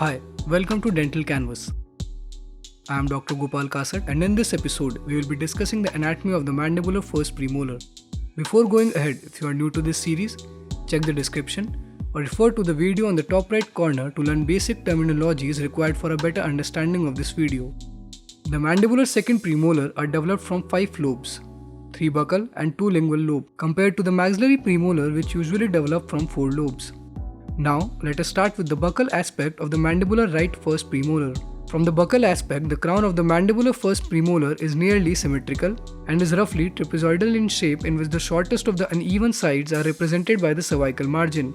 Hi, welcome to Dental Canvas. I am Dr. Gopal Kasat, and in this episode, we will be discussing the anatomy of the mandibular first premolar. Before going ahead, if you are new to this series, check the description or refer to the video on the top right corner to learn basic terminologies required for a better understanding of this video. The mandibular second premolar are developed from 5 lobes, 3 buccal and 2 lingual lobes, compared to the maxillary premolar which usually develop from 4 lobes. Now, let us start with the buccal aspect of the mandibular right first premolar. From the buccal aspect, the crown of the mandibular first premolar is nearly symmetrical and is roughly trapezoidal in shape, in which the shortest of the uneven sides are represented by the cervical margin.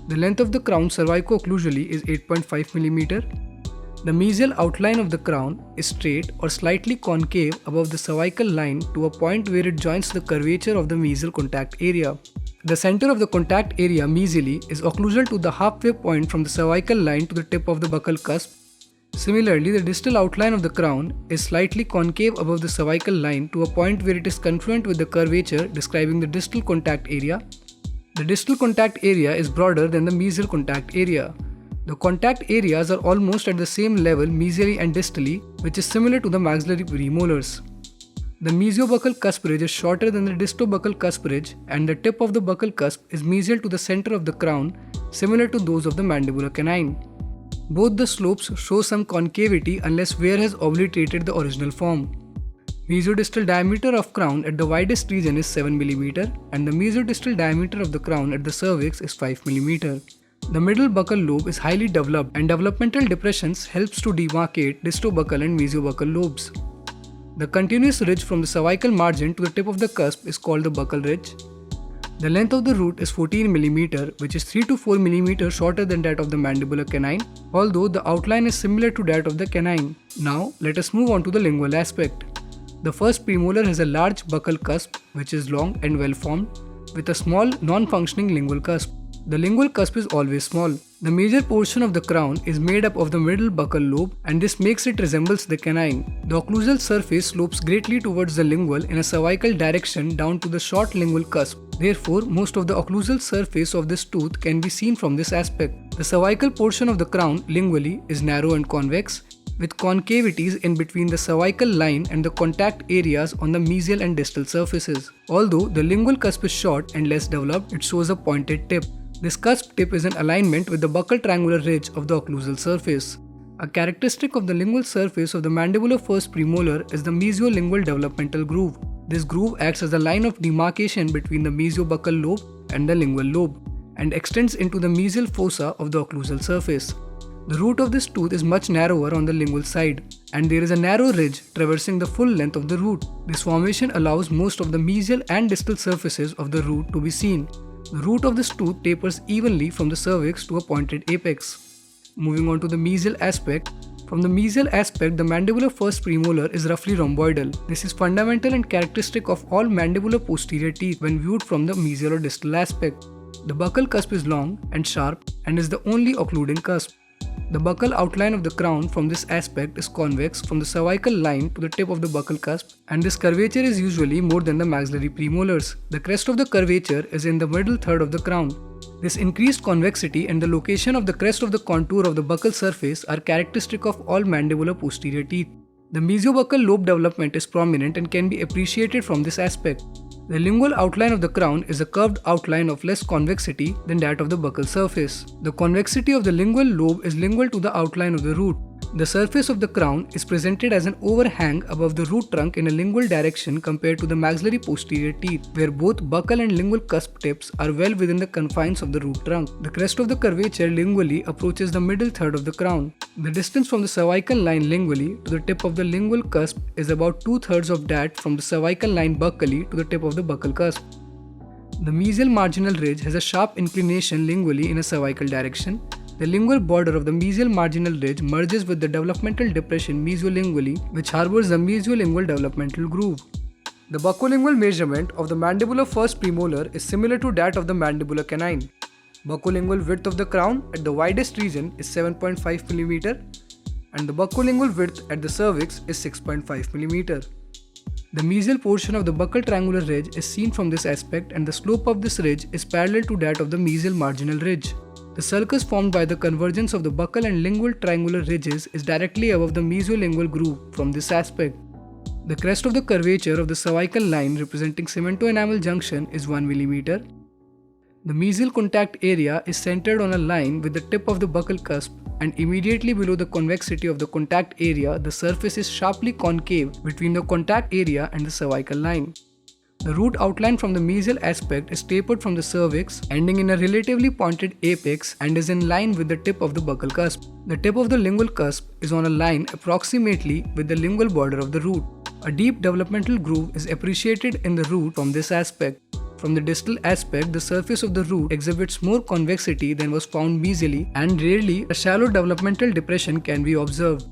The length of the crown cervico-occlusally is 8.5 mm. The mesial outline of the crown is straight or slightly concave above the cervical line to a point where it joins the curvature of the mesial contact area. The center of the contact area mesially is occlusal to the halfway point from the cervical line to the tip of the buccal cusp. Similarly, the distal outline of the crown is slightly concave above the cervical line to a point where it is confluent with the curvature describing the distal contact area. The distal contact area is broader than the mesial contact area. The contact areas are almost at the same level mesially and distally, which is similar to the maxillary premolars. The mesiobuccal cusp ridge is shorter than the distobuccal cusp ridge, and the tip of the buccal cusp is mesial to the center of the crown, similar to those of the mandibular canine. Both the slopes show some concavity unless wear has obliterated the original form. Mesiodistal diameter of crown at the widest region is 7 mm, and the mesiodistal diameter of the crown at the cervix is 5 mm. The middle buccal lobe is highly developed, and developmental depressions helps to demarcate distobuccal and mesiobuccal lobes. The continuous ridge from the cervical margin to the tip of the cusp is called the buccal ridge. The length of the root is 14 mm, which is 3 to 4 mm shorter than that of the mandibular canine, although the outline is similar to that of the canine. Now, let us move on to the lingual aspect. The first premolar has a large buccal cusp, which is long and well formed, with a small non-functioning lingual cusp. The lingual cusp is always small. The major portion of the crown is made up of the middle buccal lobe, and this makes it resembles the canine. The occlusal surface slopes greatly towards the lingual in a cervical direction down to the short lingual cusp. Therefore, most of the occlusal surface of this tooth can be seen from this aspect. The cervical portion of the crown lingually is narrow and convex, with concavities in between the cervical line and the contact areas on the mesial and distal surfaces. Although the lingual cusp is short and less developed, it shows a pointed tip. This cusp tip is in alignment with the buccal triangular ridge of the occlusal surface. A characteristic of the lingual surface of the mandibular first premolar is the mesiolingual developmental groove. This groove acts as a line of demarcation between the mesiobuccal lobe and the lingual lobe, and extends into the mesial fossa of the occlusal surface. The root of this tooth is much narrower on the lingual side, and there is a narrow ridge traversing the full length of the root. This formation allows most of the mesial and distal surfaces of the root to be seen. The root of this tooth tapers evenly from the cervix to a pointed apex. Moving on to the mesial aspect. From the mesial aspect, the mandibular first premolar is roughly rhomboidal. This is fundamental and characteristic of all mandibular posterior teeth when viewed from the mesial or distal aspect. The buccal cusp is long and sharp and is the only occluding cusp. The buccal outline of the crown from this aspect is convex from the cervical line to the tip of the buccal cusp, and this curvature is usually more than the maxillary premolars. The crest of the curvature is in the middle third of the crown. This increased convexity and the location of the crest of the contour of the buccal surface are characteristic of all mandibular posterior teeth. The mesiobuccal lobe development is prominent and can be appreciated from this aspect. The lingual outline of the crown is a curved outline of less convexity than that of the buccal surface. The convexity of the lingual lobe is lingual to the outline of the root. The surface of the crown is presented as an overhang above the root trunk in a lingual direction compared to the maxillary posterior teeth, where both buccal and lingual cusp tips are well within the confines of the root trunk. The crest of the curvature lingually approaches the middle third of the crown. The distance from the cervical line lingually to the tip of the lingual cusp is about 2/3 of that from the cervical line buccally to the tip of the buccal cusp. The mesial marginal ridge has a sharp inclination lingually in a cervical direction. The lingual border of the mesial marginal ridge merges with the developmental depression mesiolingually, which harbors the mesiolingual developmental groove. The buccolingual measurement of the mandibular first premolar is similar to that of the mandibular canine. Buccolingual width of the crown at the widest region is 7.5 mm, and the buccolingual width at the cervix is 6.5 mm. The mesial portion of the buccal triangular ridge is seen from this aspect, and the slope of this ridge is parallel to that of the mesial marginal ridge. The sulcus formed by the convergence of the buccal and lingual triangular ridges is directly above the mesiolingual groove from this aspect. The crest of the curvature of the cervical line representing cemento-enamel junction is 1 mm. The mesial contact area is centered on a line with the tip of the buccal cusp, and immediately below the convexity of the contact area, the surface is sharply concave between the contact area and the cervical line. The root outline from the mesial aspect is tapered from the cervix, ending in a relatively pointed apex and is in line with the tip of the buccal cusp. The tip of the lingual cusp is on a line approximately with the lingual border of the root. A deep developmental groove is appreciated in the root from this aspect. From the distal aspect, the surface of the root exhibits more convexity than was found mesially, and rarely a shallow developmental depression can be observed.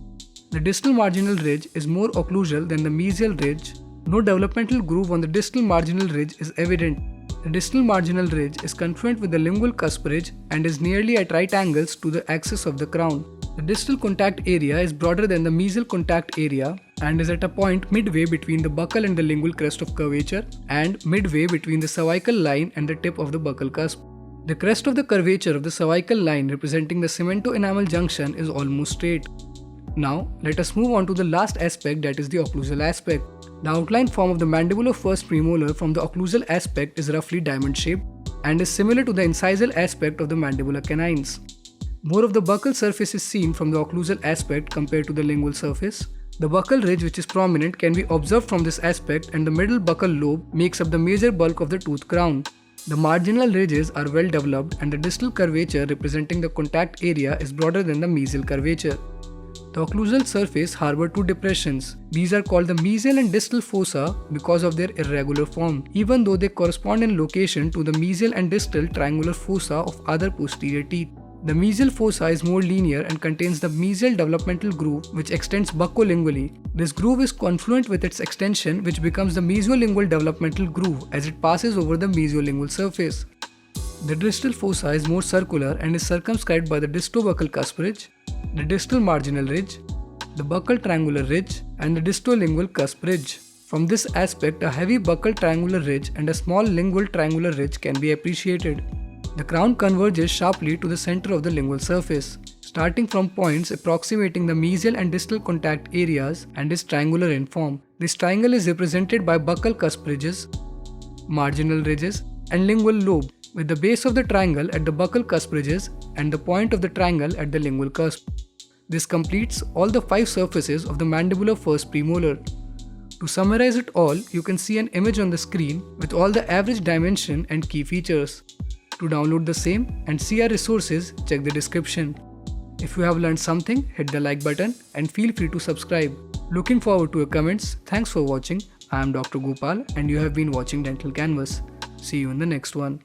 The distal marginal ridge is more occlusal than the mesial ridge. No developmental groove on the distal marginal ridge is evident. The distal marginal ridge is confluent with the lingual cusp ridge and is nearly at right angles to the axis of the crown. The distal contact area is broader than the mesial contact area and is at a point midway between the buccal and the lingual crest of curvature and midway between the cervical line and the tip of the buccal cusp. The crest of the curvature of the cervical line representing the cemento-enamel junction is almost straight. Now, let us move on to the last aspect, that is the occlusal aspect. The outline form of the mandibular first premolar from the occlusal aspect is roughly diamond-shaped and is similar to the incisal aspect of the mandibular canines. More of the buccal surface is seen from the occlusal aspect compared to the lingual surface. The buccal ridge, which is prominent, can be observed from this aspect, and the middle buccal lobe makes up the major bulk of the tooth crown. The marginal ridges are well developed, and the distal curvature representing the contact area is broader than the mesial curvature. The occlusal surface harbor two depressions. These are called the mesial and distal fossa because of their irregular form, even though they correspond in location to the mesial and distal triangular fossa of other posterior teeth. The mesial fossa is more linear and contains the mesial developmental groove which extends buccolingually. This groove is confluent with its extension, which becomes the mesiolingual developmental groove as it passes over the mesiolingual surface. The distal fossa is more circular and is circumscribed by the distobuccal cusp ridge, the distal marginal ridge, the buccal triangular ridge, and the distolingual cusp ridge. From this aspect, a heavy buccal triangular ridge and a small lingual triangular ridge can be appreciated. The crown converges sharply to the center of the lingual surface, starting from points approximating the mesial and distal contact areas, and is triangular in form. This triangle is represented by buccal cusp ridges, marginal ridges, and lingual lobe, with the base of the triangle at the buccal cusp ridges and the point of the triangle at the lingual cusp. This completes all the 5 surfaces of the mandibular first premolar. To summarize it all, you can see an image on the screen with all the average dimension and key features. To download the same and see our resources, check the description. If you have learned something, hit the like button and feel free to subscribe. Looking forward to your comments. Thanks for watching. I am Dr. Gopal and you have been watching Dental Canvas. See you in the next one.